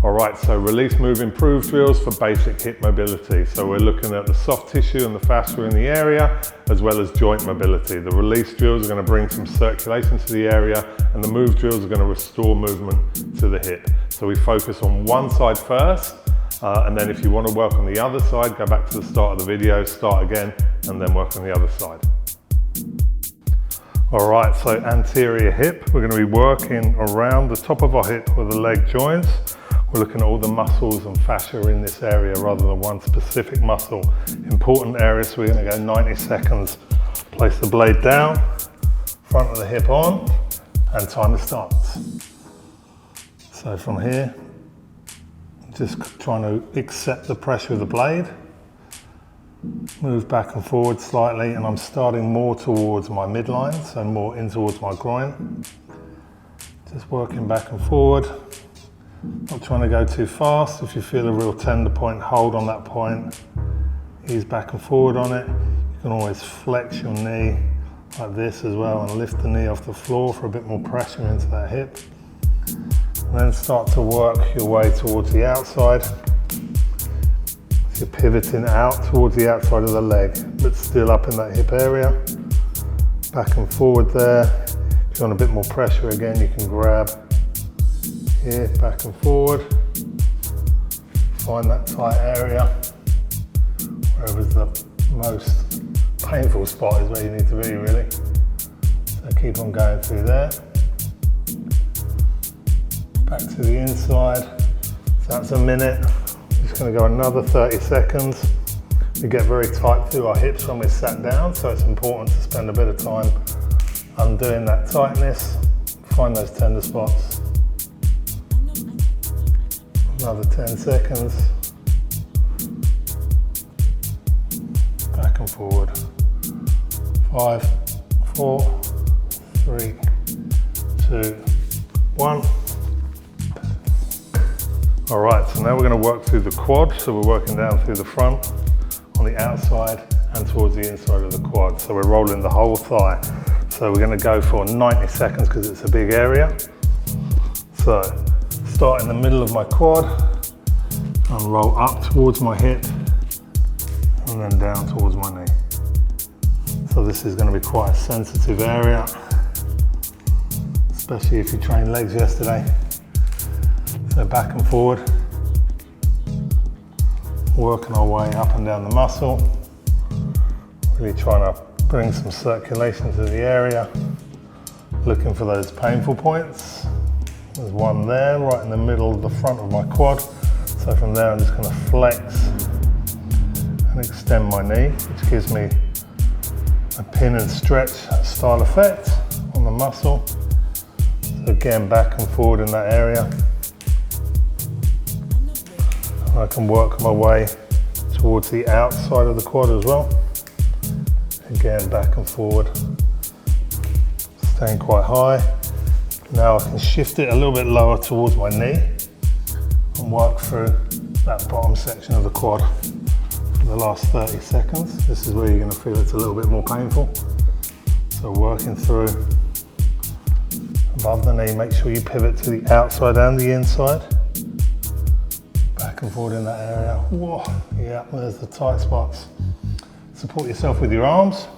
All right, so release, move, improve drills for basic hip mobility. So we're looking at the soft tissue and the fascia in the area, as well as joint mobility. The release drills are going to bring some circulation to the area, and the move drills are going to restore movement to the hip. So we focus on one side first, and then if you want to work on the other side, go back to the start of the video, start again, and then work on the other side. All right, so anterior hip, we're going to be working around the top of our hip where the leg joins. We're looking at all the muscles and fascia in this area rather than one specific muscle. Important area, so we're going to go 90 seconds. Place the blade down, front of the hip on, and timer starts. So from here, just trying to accept the pressure of the blade. Move back and forward slightly, and I'm starting more towards my midline, so more in towards my groin. Just working back and forward. Not trying to go too fast. If you feel a real tender point, hold on that point. Ease back and forward on it. You can always flex your knee like this as well and lift the knee off the floor for a bit more pressure into that hip. And then start to work your way towards the outside. So you're pivoting out towards the outside of the leg, but still up in that hip area. Back and forward there. If you want a bit more pressure again, you can grab here, back and forward. Find that tight area. Wherever's the most painful spot is where you need to be, really. So keep on going through there. Back to the inside. So that's a minute. Just going to go another 30 seconds. We get very tight through our hips when we're sat down, so it's important to spend a bit of time undoing that tightness. Find those tender spots. Another 10 seconds. Back and forward. 5, 4, 3, 2, 1. All right, so now we're going to work through the quad. So we're working down through the front, on the outside, and towards the inside of the quad. So we're rolling the whole thigh. So we're going to go for 90 seconds because it's a big area. So start in the middle of my quad and roll up towards my hip and then down towards my knee. So this is going to be quite a sensitive area, especially if you trained legs yesterday. So back and forward, working our way up and down the muscle, really trying to bring some circulation to the area, looking for those painful points. There's one there, right in the middle of the front of my quad. So from there I'm just going to flex and extend my knee, which gives me a pin and stretch style effect on the muscle. So again, back and forward in that area. And I can work my way towards the outside of the quad as well. Again, back and forward, staying quite high. Now I can shift it a little bit lower towards my knee and work through that bottom section of the quad for the last 30 seconds. This is where you're going to feel it's a little bit more painful. So working through above the knee, make sure you pivot to the outside and the inside. Back and forward in that area. Whoa, yeah, there's the tight spots. Support yourself with your arms.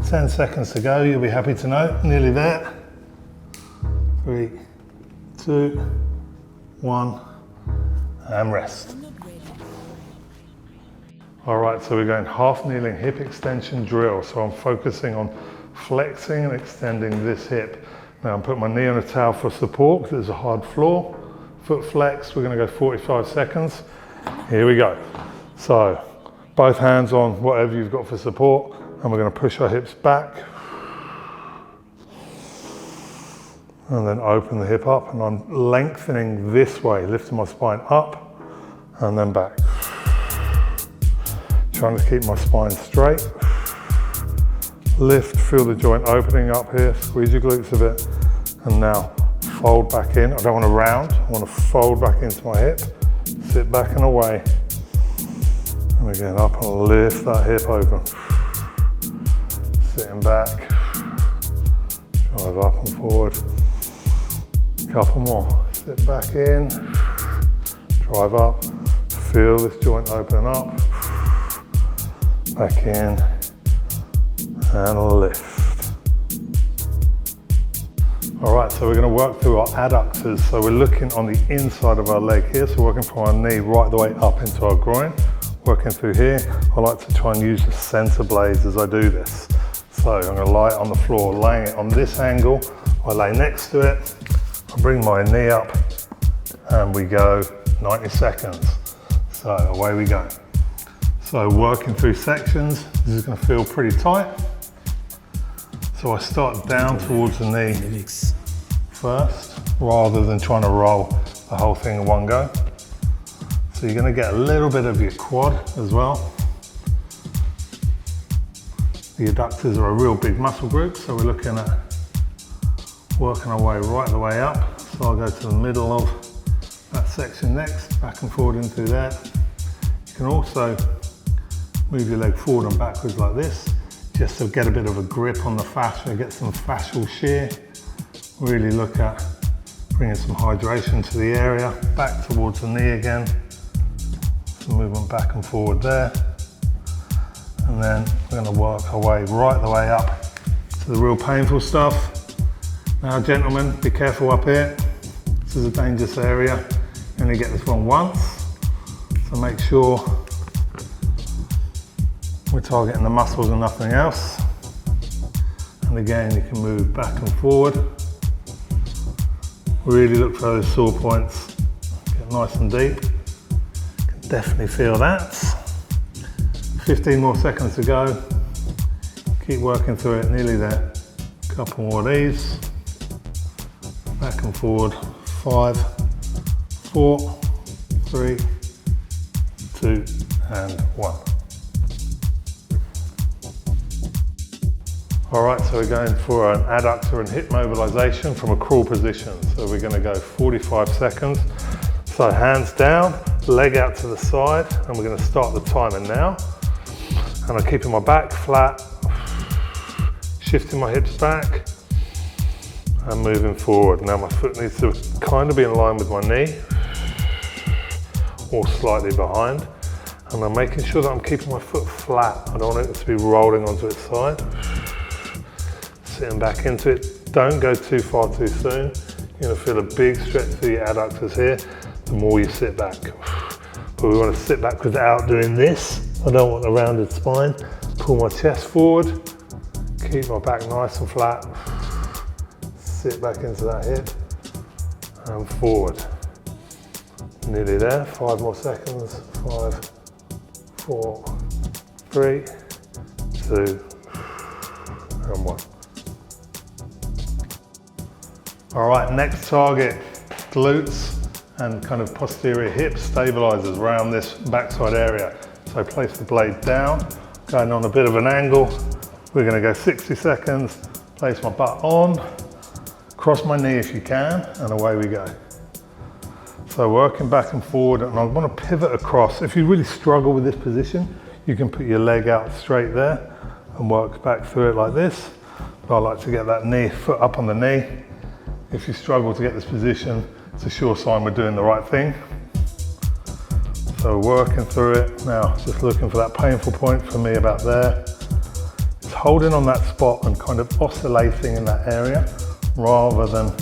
10 seconds to go, you'll be happy to know, nearly there. 3, 2, 1, and rest. All right, so we're going half kneeling hip extension drill. So I'm focusing on flexing and extending this hip. Now I'm putting my knee on a towel for support because there's a hard floor. Foot flex, we're gonna go 45 seconds. Here we go. So both hands on whatever you've got for support, and we're gonna push our hips back. And then open the hip up, and I'm lengthening this way, lifting my spine up and then back. Trying to keep my spine straight. Lift, feel the joint opening up here, squeeze your glutes a bit, and now fold back in. I don't want to round, I want to fold back into my hip, sit back and away. And again, up and lift that hip open. Sitting back, drive up and forward. Couple more, sit back in, Drive up, feel this joint open up, back in, and lift. All right, so we're going to work through our adductors. So we're looking on the inside of our leg here, so working from our knee right the way up into our groin. Working through here, I like to try and use the center blades as I do this. So I'm going to lie it on the floor, laying it on this angle. I lay next to it, I bring my knee up, and we go 90 seconds. So away we go. So working through sections, this is going to feel pretty tight. So I start down towards the knee first, rather than trying to roll the whole thing in one go. So you're going to get a little bit of your quad as well. The adductors are a real big muscle group, so we're looking at working our way right the way up. So I'll go to the middle of that section next, back and forward into there. You can also move your leg forward and backwards like this, just to get a bit of a grip on the fascia, get some fascial shear. Really look at bringing some hydration to the area, back towards the knee again. Some movement back and forward there. And then we're going to work our way right the way up to the real painful stuff. Now gentlemen, be careful up here. This is a dangerous area. You only get this one once. So make sure we're targeting the muscles and nothing else. And again, you can move back and forward. Really look for those sore points. Get nice and deep. Can definitely feel that. 15 more seconds to go. Keep working through it, nearly there. Couple more of these. Back and forward. 5, 4, 3, 2, and 1. All right, so we're going for an adductor and hip mobilization from a crawl position. So we're going to go 45 seconds. So hands down, leg out to the side, and we're going to start the timer now. And I'm keeping my back flat, shifting my hips back, and moving forward. Now my foot needs to kind of be in line with my knee, or slightly behind. And I'm making sure that I'm keeping my foot flat. I don't want it to be rolling onto its side. Sitting back into it. Don't go too far too soon. You're going to feel a big stretch through your adductors here, the more you sit back. But we want to sit back without doing this. I don't want a rounded spine. Pull my chest forward, keep my back nice and flat. Sit back into that hip and forward. Nearly there, 5 more seconds. 5, 4, 3, 2, and 1. All right, next target, glutes and kind of posterior hip stabilizers around this backside area. So place the blade down, going on a bit of an angle. We're gonna go 60 seconds, place my butt on, cross my knee if you can, and away we go. So working back and forward, and I wanna pivot across. If you really struggle with this position, you can put your leg out straight there and work back through it like this. But I like to get that knee, foot up on the knee. If you struggle to get this position, it's a sure sign we're doing the right thing. So working through it. Now, just looking for that painful point for me about there. It's holding on that spot and kind of oscillating in that area, rather than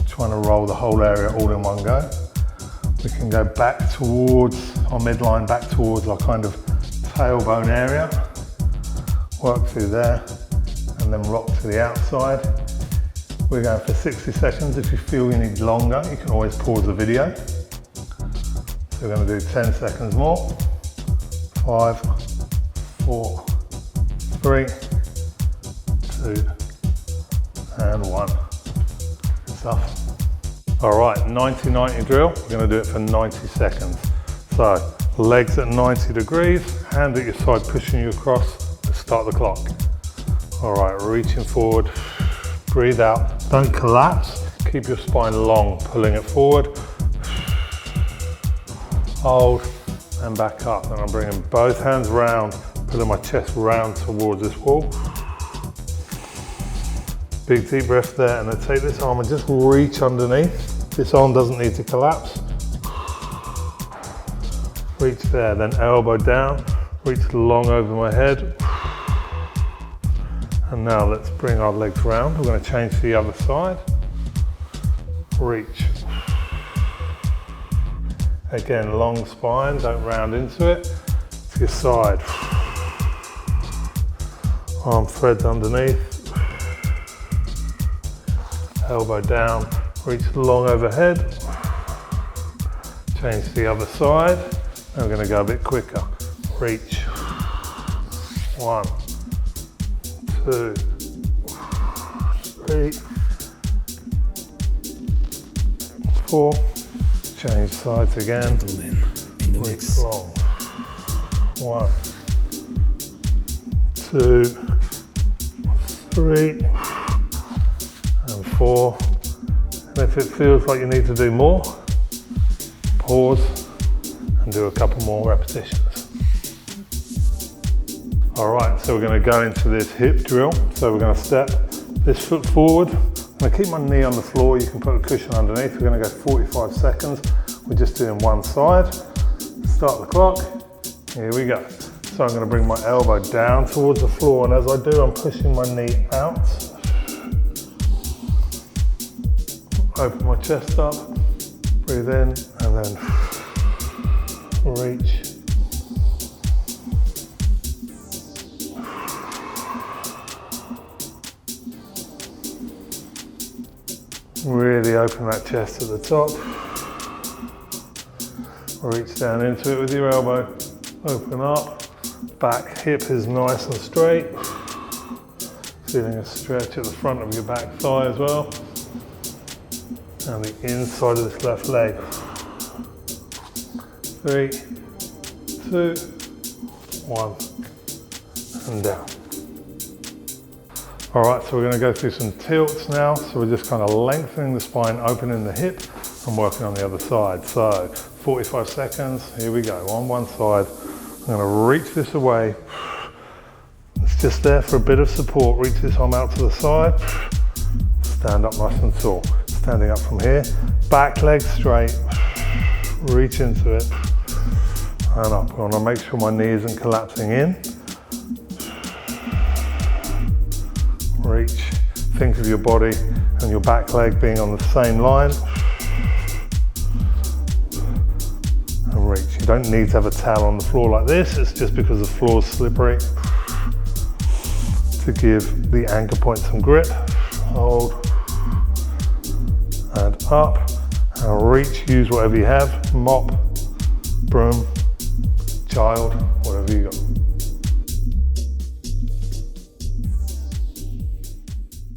trying to roll the whole area all in one go. We can go back towards our midline, back towards our kind of tailbone area. Work through there, and then rock to the outside. We're going for 60 seconds. If you feel you need longer, you can always pause the video. So we're going to do 10 seconds more. 5, 4, 3, 2, and 1. Good stuff. All right, 90-90 drill. We're going to do it for 90 seconds. So legs at 90 degrees, hand at your side pushing you across. Let's start the clock. All right, reaching forward. Breathe out, don't collapse. Keep your spine long, pulling it forward. Hold, and back up. And I'm bringing both hands round, pulling my chest round towards this wall. Big deep breath there, and then take this arm and just reach underneath. This arm doesn't need to collapse. reach there, then elbow down, reach long over my head. And now let's bring our legs round. We're going to change to the other side. Reach. Again, long spine, don't round into it. To your side. Arm threads underneath. Elbow down, reach long overhead. Change to the other side. Now we're going to go a bit quicker. Reach. 1, 2, 3, 4. Change sides again. Reach long. 1, 2, 3, and 4. And if it feels like you need to do more, pause and do a couple more repetitions. All right, so we're going to go into this hip drill. So we're going to step this foot forward. I'm going to keep my knee on the floor. You can put a cushion underneath. We're going to go 45 seconds. We're just doing one side. Start the clock. Here we go. So I'm going to bring my elbow down towards the floor, and as I do, I'm pushing my knee out. Open my chest up, breathe in, and then reach. Really open that chest at the top. Reach down into it with your elbow. Open up. Back hip is nice and straight. Feeling a stretch at the front of your back thigh as well. And the inside of this left leg. 3, 2, 1, and down. All right, so we're going to go through some tilts now. So we're just kind of lengthening the spine, opening the hip, and working on the other side. So 45 seconds, here we go. On one side, I'm going to reach this away. It's just there for a bit of support. Reach this arm out to the side. Stand up nice and tall. Standing up from here. Back leg straight. Reach into it. And up. I want to make sure my knee isn't collapsing in. Reach. Think of your body and your back leg being on the same line. And reach. You don't need to have a towel on the floor like this. It's just because the floor is slippery. To give the anchor point some grip. Hold. And up. And reach. Use whatever you have. Mop, broom, child, whatever you got.